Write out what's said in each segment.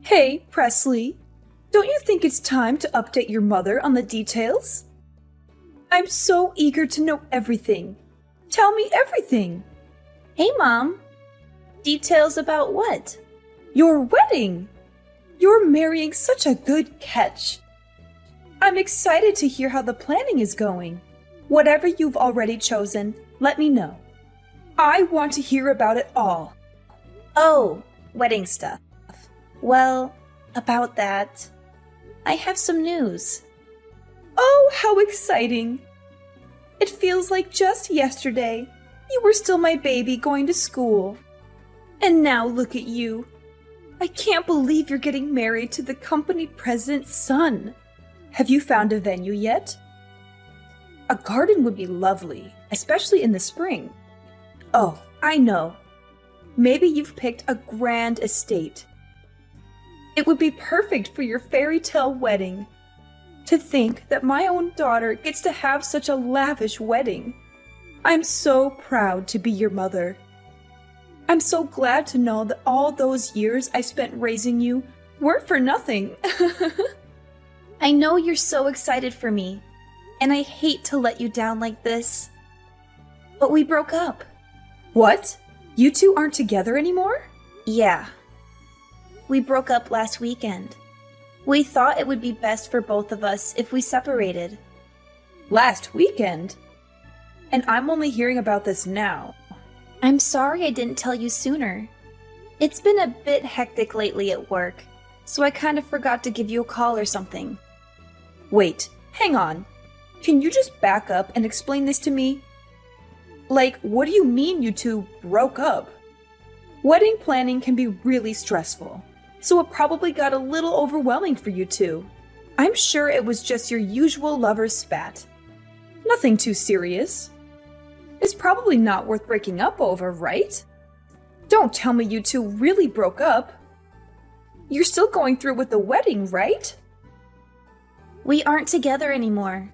Hey, Presley, don't you think it's time to update your mother on the details? I'm so eager to know everything. Tell me everything. Hey, Mom. Details about what? Your wedding. You're marrying such a good catch. I'm excited to hear how the planning is going. Whatever you've already chosen, let me know. I want to hear about it all. Oh, wedding stuff. Well, about that, I have some news. Oh, how exciting! It feels like just yesterday you were still my baby going to school. And now look at you. I can't believe you're getting married to the company president's son. Have you found a venue yet? A garden would be lovely, especially in the spring. Oh, I know. Maybe you've picked a grand estate. It would be perfect for your fairy tale wedding. To think that my own daughter gets to have such a lavish wedding. I'm so proud to be your mother. I'm so glad to know that all those years I spent raising you weren't for nothing. I know you're so excited for me, and I hate to let you down like this. But we broke up. What? You two aren't together anymore? Yeah. We broke up last weekend. We thought it would be best for both of us if we separated. Last weekend? And I'm only hearing about this now. I'm sorry I didn't tell you sooner. It's been a bit hectic lately at work, so I kind of forgot to give you a call or something. Wait, hang on. Can you just back up and explain this to me? Like, what do you mean you two broke up? Wedding planning can be really stressful, so it probably got a little overwhelming for you two. I'm sure it was just your usual lover's spat. Nothing too serious. It's probably not worth breaking up over, right? Don't tell me you two really broke up. You're still going through with the wedding, right? We aren't together anymore.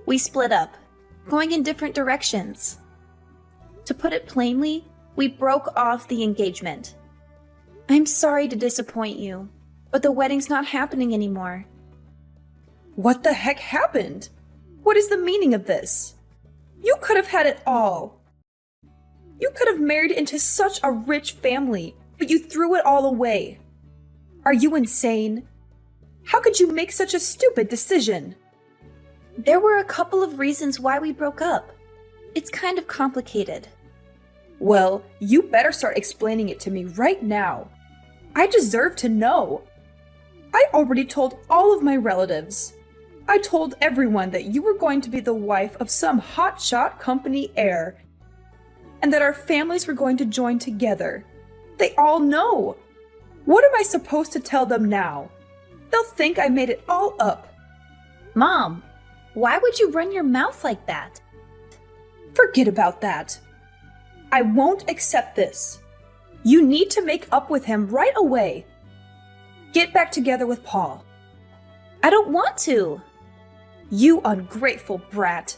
We split up, going in different directions. To put it plainly, we broke off the engagement. I'm sorry to disappoint you, but the wedding's not happening anymore. What the heck happened? What is the meaning of this? You could have had it all. You could have married into such a rich family, but you threw it all away. Are you insane? How could you make such a stupid decision? There were a couple of reasons why we broke up. It's kind of complicated. Well, you better start explaining it to me right now. I deserve to know. I already told all of my relatives. I told everyone that you were going to be the wife of some hotshot company heir, and that our families were going to join together. They all know. What am I supposed to tell them now? They'll think I made it all up. Mom, why would you run your mouth like that? Forget about that. I won't accept this. You need to make up with him right away. Get back together with Paul. I don't want to. You ungrateful brat.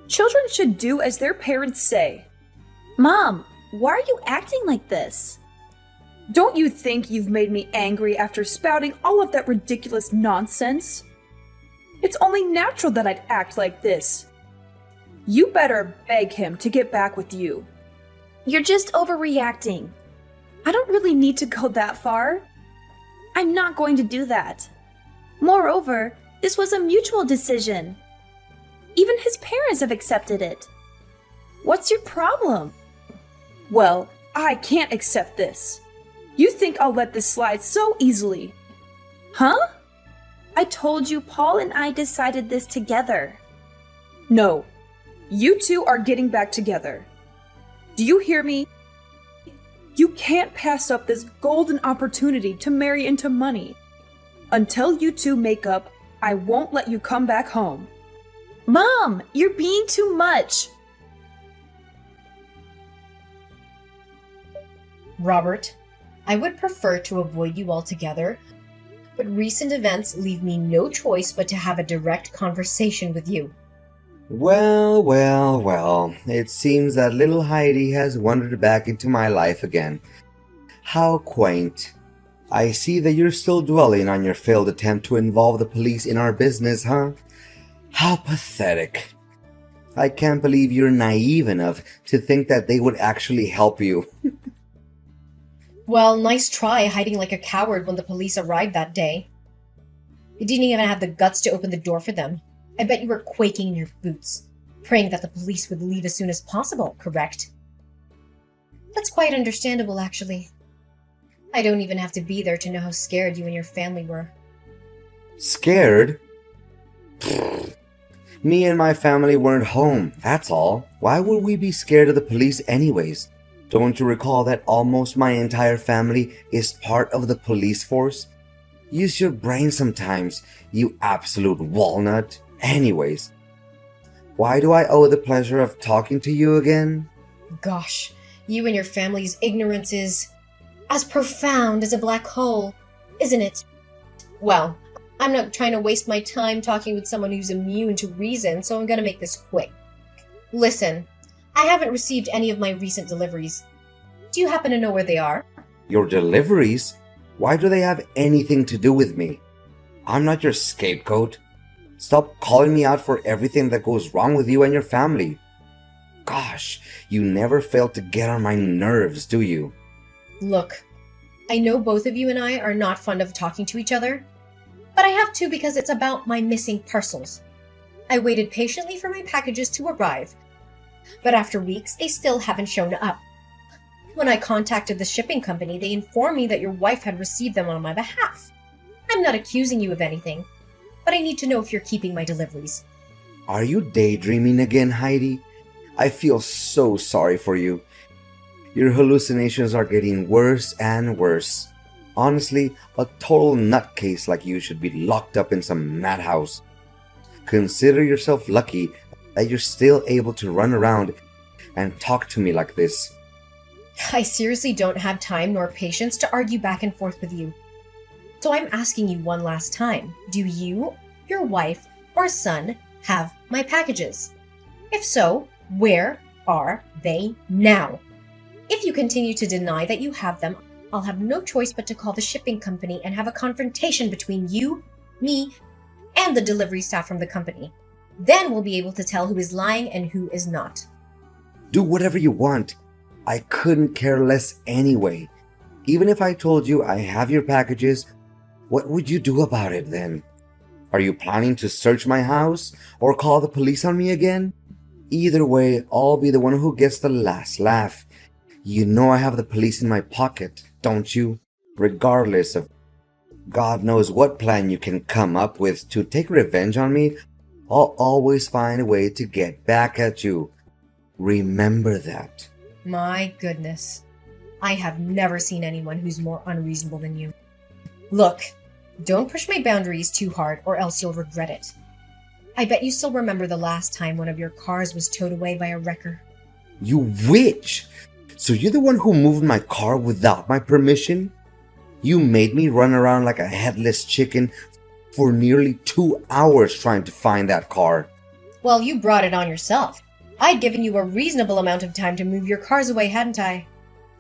Children should do as their parents say. Mom, why are you acting like this? Don't you think you've made me angry after spouting all of that ridiculous nonsense? It's only natural that I'd act like this. You better beg him to get back with you. You're just overreacting. I don't really need to go that far. I'm not going to do that. Moreover, this was a mutual decision. Even his parents have accepted it. What's your problem? Well, I can't accept this. You think I'll let this slide so easily? Huh? I told you Paul and I decided this together. No, you two are getting back together. Do you hear me? You can't pass up this golden opportunity to marry into money. Until you two make up, I won't let you come back home. Mom, you're being too much. Robert, I would prefer to avoid you altogether, but recent events leave me no choice but to have a direct conversation with you. Well, well, well, it seems that little Heidi has wandered back into my life again. How quaint. I see that you're still dwelling on your failed attempt to involve the police in our business, huh? How pathetic. I can't believe you're naive enough to think that they would actually help you. Well, nice try hiding like a coward when the police arrived that day. You didn't even have the guts to open the door for them. I bet you were quaking in your boots, praying that the police would leave as soon as possible, correct? That's quite understandable, actually. I don't even have to be there to know how scared you and your family were. Scared? Pfft. Me and my family weren't home, that's all. Why would we be scared of the police anyways? Don't you recall that almost my entire family is part of the police force? Use your brain sometimes, you absolute walnut. Anyways, why do I owe the pleasure of talking to you again? Gosh, you and your family's ignorance is as profound as a black hole, isn't it? Well, I'm not trying to waste my time talking with someone who's immune to reason, so I'm going to make this quick. Listen, I haven't received any of my recent deliveries. Do you happen to know where they are? Your deliveries? Why do they have anything to do with me? I'm not your scapegoat. Stop calling me out for everything that goes wrong with you and your family. Gosh, you never fail to get on my nerves, do you? Look, I know both of you and I are not fond of talking to each other, but I have to because it's about my missing parcels. I waited patiently for my packages to arrive, but after weeks, they still haven't shown up. When I contacted the shipping company, they informed me that your wife had received them on my behalf. I'm not accusing you of anything, but I need to know if you're keeping my deliveries. Are you daydreaming again, Heidi? I feel so sorry for you. Your hallucinations are getting worse and worse. Honestly, a total nutcase like you should be locked up in some madhouse. Consider yourself lucky that you're still able to run around and talk to me like this. I seriously don't have time nor patience to argue back and forth with you. So I'm asking you one last time. Do you, your wife, or son have my packages? If so, where are they now? If you continue to deny that you have them, I'll have no choice but to call the shipping company and have a confrontation between you, me, and the delivery staff from the company. Then we'll be able to tell who is lying and who is not. Do whatever you want. I couldn't care less anyway. Even if I told you I have your packages, what would you do about it then? Are you planning to search my house or call the police on me again? Either way, I'll be the one who gets the last laugh. You know I have the police in my pocket, don't you? Regardless of God knows what plan you can come up with to take revenge on me, I'll always find a way to get back at you. Remember that. My goodness. I have never seen anyone who's more unreasonable than you. Look, don't push my boundaries too hard or else you'll regret it. I bet you still remember the last time one of your cars was towed away by a wrecker. You witch! So you're the one who moved my car without my permission? You made me run around like a headless chicken for nearly 2 hours trying to find that car. Well, you brought it on yourself. I'd given you a reasonable amount of time to move your cars away, hadn't I?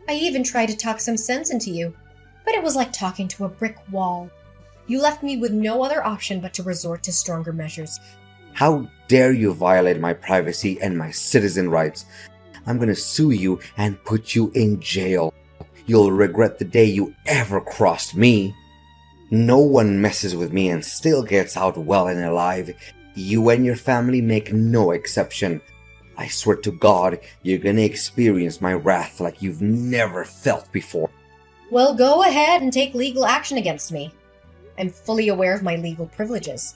I even tried to talk some sense into you, but it was like talking to a brick wall. You left me with no other option but to resort to stronger measures. How dare you violate my privacy and my citizen rights? I'm gonna sue you and put you in jail. You'll regret the day you ever crossed me. No one messes with me and still gets out well and alive. You and your family make no exception. I swear to God, you're gonna experience my wrath like you've never felt before. Well, go ahead and take legal action against me. I'm fully aware of my legal privileges.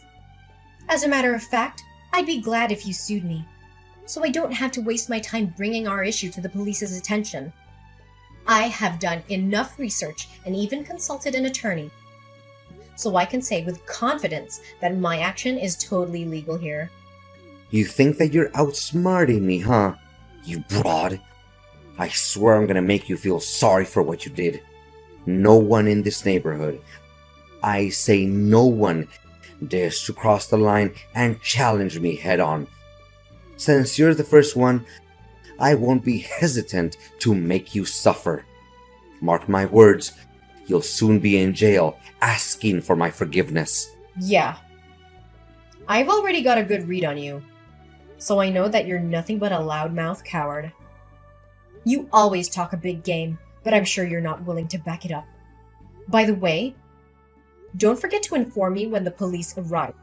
As a matter of fact, I'd be glad if you sued me, so I don't have to waste my time bringing our issue to the police's attention. I have done enough research and even consulted an attorney, so I can say with confidence that my action is totally legal here. You think that you're outsmarting me, huh? You broad. I swear I'm gonna make you feel sorry for what you did. No one in this neighborhood, I say no one, dares to cross the line and challenge me head on. Since you're the first one, I won't be hesitant to make you suffer. Mark my words, you'll soon be in jail asking for my forgiveness. Yeah. I've already got a good read on you, so I know that you're nothing but a loudmouth coward. You always talk a big game, but I'm sure you're not willing to back it up. By the way, don't forget to inform me when the police arrive,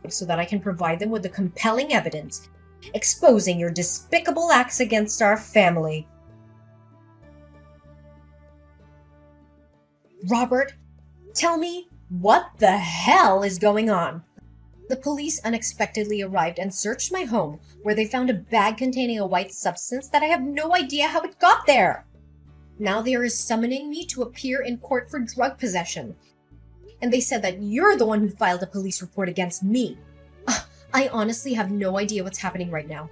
so that I can provide them with the compelling evidence exposing your despicable acts against our family. Robert, tell me, what the hell is going on? The police unexpectedly arrived and searched my home, where they found a bag containing a white substance that I have no idea how it got there. Now they are summoning me to appear in court for drug possession. And they said that you're the one who filed a police report against me. I honestly have no idea what's happening right now.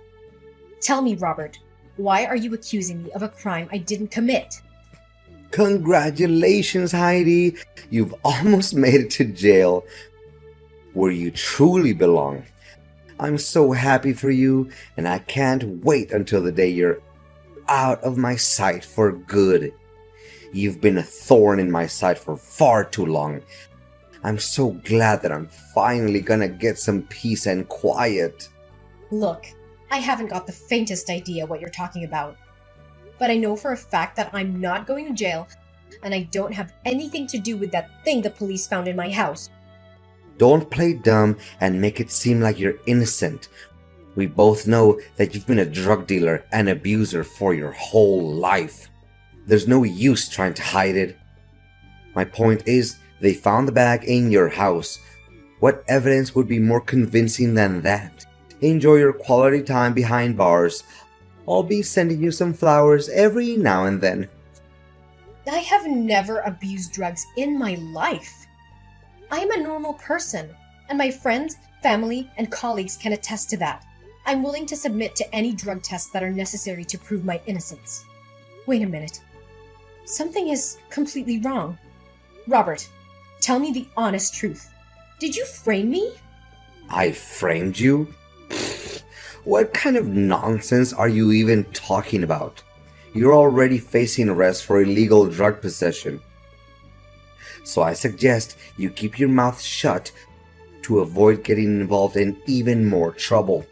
Tell me, Robert, why are you accusing me of a crime I didn't commit? Congratulations, Heidi. You've almost made it to jail, where you truly belong. I'm so happy for you, and I can't wait until the day you're out of my sight for good. You've been a thorn in my side for far too long. I'm so glad that I'm finally gonna get some peace and quiet. Look, I haven't got the faintest idea what you're talking about. But I know for a fact that I'm not going to jail, and I don't have anything to do with that thing the police found in my house. Don't play dumb and make it seem like you're innocent. We both know that you've been a drug dealer and abuser for your whole life. There's no use trying to hide it. My point is, they found the bag in your house. What evidence would be more convincing than that? Enjoy your quality time behind bars. I'll be sending you some flowers every now and then. I have never abused drugs in my life. I am a normal person, and my friends, family, and colleagues can attest to that. I'm willing to submit to any drug tests that are necessary to prove my innocence. Wait a minute. Something is completely wrong. Robert, tell me the honest truth. Did you frame me? I framed you? Pfft, what kind of nonsense are you even talking about? You're already facing arrest for illegal drug possession. So I suggest you keep your mouth shut to avoid getting involved in even more trouble.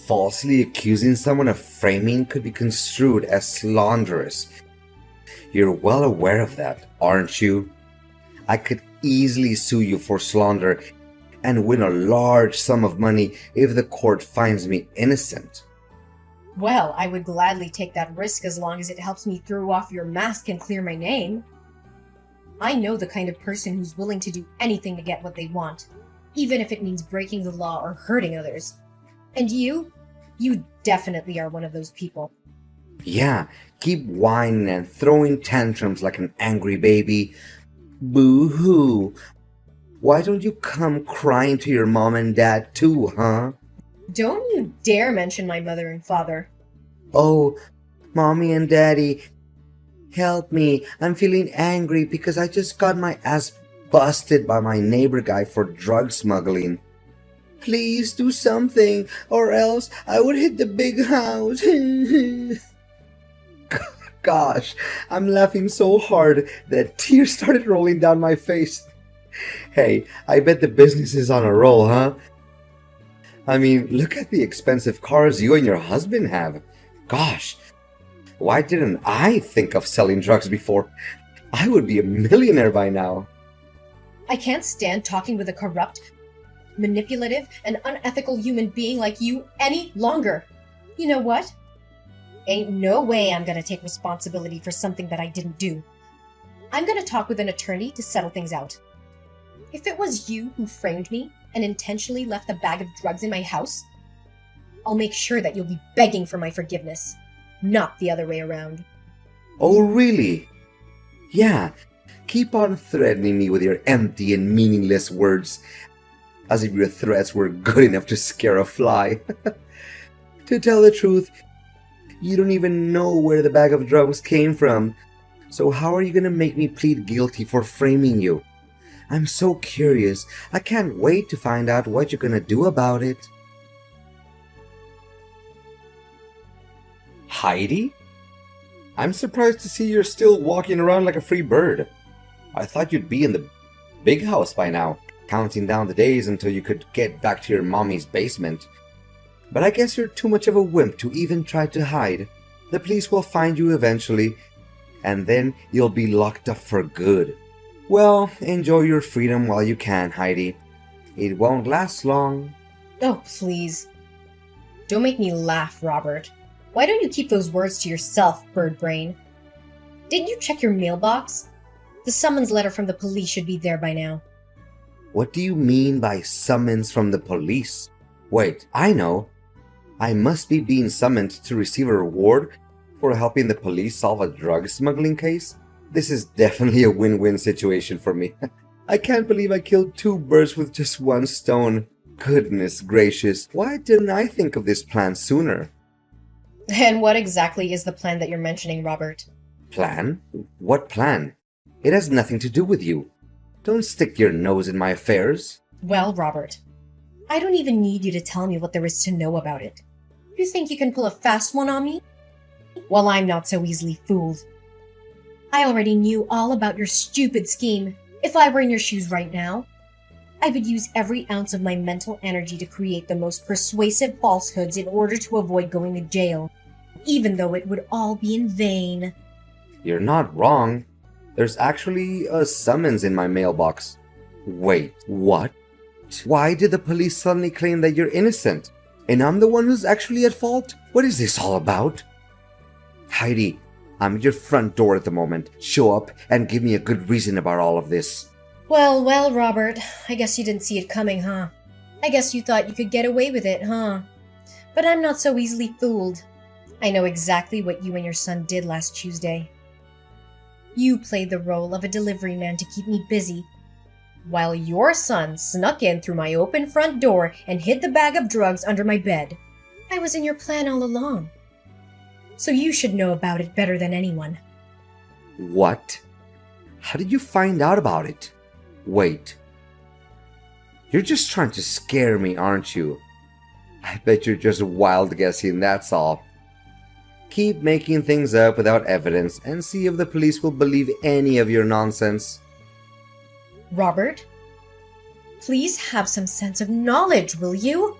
Falsely accusing someone of framing could be construed as slanderous. You're well aware of that, aren't you? I could easily sue you for slander and win a large sum of money if the court finds me innocent. Well, I would gladly take that risk as long as it helps me throw off your mask and clear my name. I know the kind of person who's willing to do anything to get what they want, even if it means breaking the law or hurting others. And you definitely are one of those people. Yeah, keep whining and throwing tantrums like an angry baby. Boo-hoo. Why don't you come crying to your mom and dad too, huh? Don't you dare mention my mother and father. Oh, mommy and daddy, help me. I'm feeling angry because I just got my ass busted by my neighbor guy for drug smuggling. Please do something, or else I would hit the big house. Gosh, I'm laughing so hard that tears started rolling down my face. Hey, I bet the business is on a roll, huh? I mean, look at the expensive cars you and your husband have. Gosh, why didn't I think of selling drugs before? I would be a millionaire by now. I can't stand talking with a corrupt, manipulative, and unethical human being like you any longer. You know what? Ain't no way I'm gonna take responsibility for something that I didn't do. I'm gonna talk with an attorney to settle things out. If it was you who framed me and intentionally left a bag of drugs in my house, I'll make sure that you'll be begging for my forgiveness, not the other way around. Oh, really? Yeah, keep on threatening me with your empty and meaningless words, as if your threats were good enough to scare a fly. To tell the truth, you don't even know where the bag of drugs came from, so how are you gonna make me plead guilty for framing you? I'm so curious. I can't wait to find out what you're gonna do about it. Heidi? I'm surprised to see you're still walking around like a free bird. I thought you'd be in the big house by now, counting down the days until you could get back to your mommy's basement. But I guess you're too much of a wimp to even try to hide. The police will find you eventually, and then you'll be locked up for good. Well, enjoy your freedom while you can, Heidi. It won't last long. Oh, please. Don't make me laugh, Robert. Why don't you keep those words to yourself, bird brain? Didn't you check your mailbox? The summons letter from the police should be there by now. What do you mean by summons from the police? Wait, I know. I must be being summoned to receive a reward for helping the police solve a drug smuggling case? This is definitely a win-win situation for me. I can't believe I killed 2 birds with just 1 stone. Goodness gracious, why didn't I think of this plan sooner? And what exactly is the plan that you're mentioning, Robert? Plan? What plan? It has nothing to do with you. Don't stick your nose in my affairs. Well, Robert, I don't even need you to tell me what there is to know about it. You think you can pull a fast one on me? Well, I'm not so easily fooled. I already knew all about your stupid scheme. If I were in your shoes right now, I would use every ounce of my mental energy to create the most persuasive falsehoods in order to avoid going to jail, even though it would all be in vain. You're not wrong. There's actually a summons in my mailbox. Wait, what? Why did the police suddenly claim that you're innocent? And I'm the one who's actually at fault? What is this all about? Heidi, I'm at your front door at the moment. Show up and give me a good reason about all of this. Well, Robert, I guess you didn't see it coming, huh? I guess you thought you could get away with it, huh? But I'm not so easily fooled. I know exactly what you and your son did last Tuesday. You played the role of a delivery man to keep me busy, while your son snuck in through my open front door and hid the bag of drugs under my bed. I was in your plan all along. So you should know about it better than anyone. What? How did you find out about it? Wait. You're just trying to scare me, aren't you? I bet you're just wild guessing, that's all. Keep making things up without evidence and see if the police will believe any of your nonsense. Robert, please have some sense of knowledge, will you?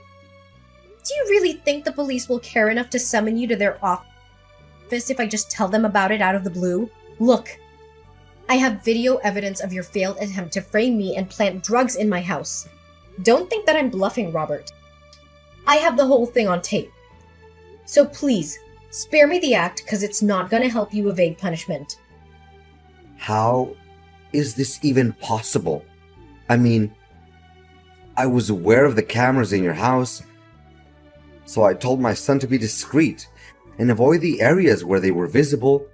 Do you really think the police will care enough to summon you to their office if I just tell them about it out of the blue? Look, I have video evidence of your failed attempt to frame me and plant drugs in my house. Don't think that I'm bluffing, Robert. I have the whole thing on tape. So please, spare me the act, because it's not going to help you evade punishment. How is this even possible? I mean, I was aware of the cameras in your house, so I told my son to be discreet and avoid the areas where they were visible.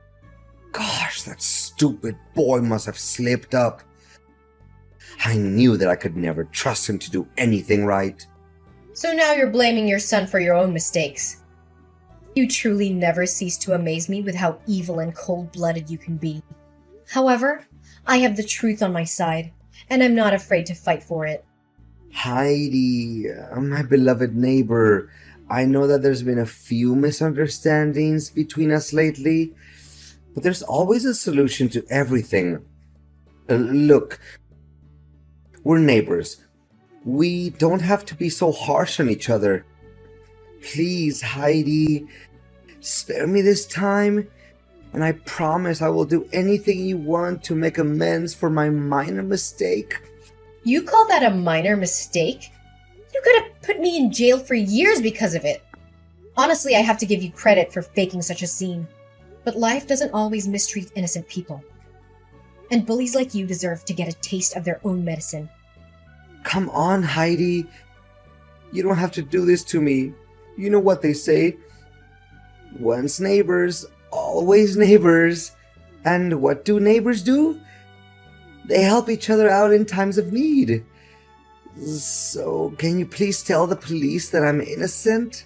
Gosh, that stupid boy must have slipped up. I knew that I could never trust him to do anything right. So now you're blaming your son for your own mistakes. You truly never cease to amaze me with how evil and cold-blooded you can be. However, I have the truth on my side, and I'm not afraid to fight for it. Heidi, my beloved neighbor, I know that there's been a few misunderstandings between us lately, but there's always a solution to everything. Look, we're neighbors. We don't have to be so harsh on each other. Please, Heidi, spare me this time, and I promise I will do anything you want to make amends for my minor mistake. You call that a minor mistake? You could have put me in jail for years because of it. Honestly, I have to give you credit for faking such a scene. But life doesn't always mistreat innocent people. And bullies like you deserve to get a taste of their own medicine. Come on, Heidi. You don't have to do this to me. You know what they say. Once neighbors, always neighbors. And what do neighbors do? They help each other out in times of need. So, can you please tell the police that I'm innocent?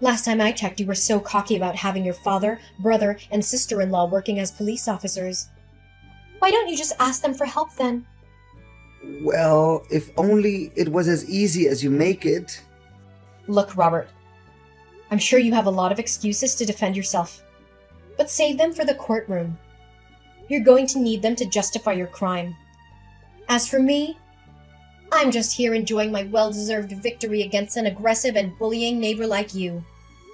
Last time I checked, you were so cocky about having your father, brother, and sister-in-law working as police officers. Why don't you just ask them for help then? Well, if only it was as easy as you make it. Look, Robert, I'm sure you have a lot of excuses to defend yourself, but save them for the courtroom. You're going to need them to justify your crime. As for me, I'm just here enjoying my well-deserved victory against an aggressive and bullying neighbor like you.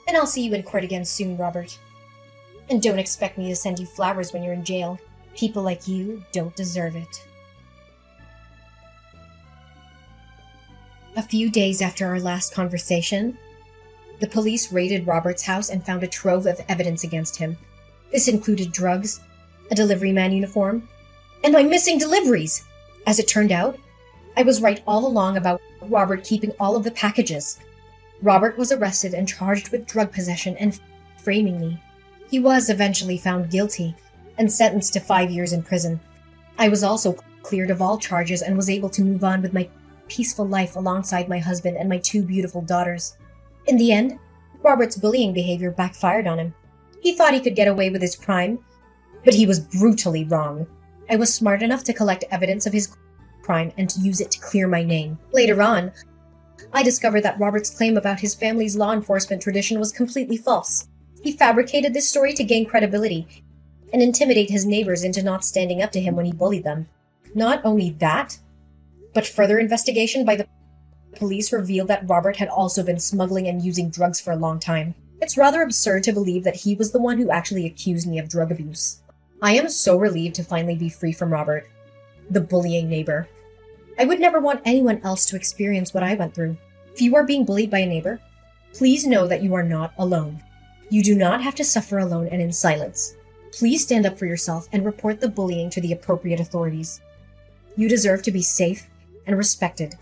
And I'll see you in court again soon, Robert. And don't expect me to send you flowers when you're in jail. People like you don't deserve it. A few days after our last conversation, the police raided Robert's house and found a trove of evidence against him. This included drugs, a delivery man uniform, and my missing deliveries. As it turned out, I was right all along about Robert keeping all of the packages. Robert was arrested and charged with drug possession and framing me. He was eventually found guilty and sentenced to 5 years in prison. I was also cleared of all charges and was able to move on with my peaceful life alongside my husband and my 2 beautiful daughters. In the end, Robert's bullying behavior backfired on him. He thought he could get away with his crime, but he was brutally wrong. I was smart enough to collect evidence of his crime and to use it to clear my name. Later on, I discovered that Robert's claim about his family's law enforcement tradition was completely false. He fabricated this story to gain credibility and intimidate his neighbors into not standing up to him when he bullied them. Not only that, but further investigation by the police revealed that Robert had also been smuggling and using drugs for a long time. It's rather absurd to believe that he was the one who actually accused me of drug abuse. I am so relieved to finally be free from Robert, the bullying neighbor. I would never want anyone else to experience what I went through. If you are being bullied by a neighbor, please know that you are not alone. You do not have to suffer alone and in silence. Please stand up for yourself and report the bullying to the appropriate authorities. You deserve to be safe and respected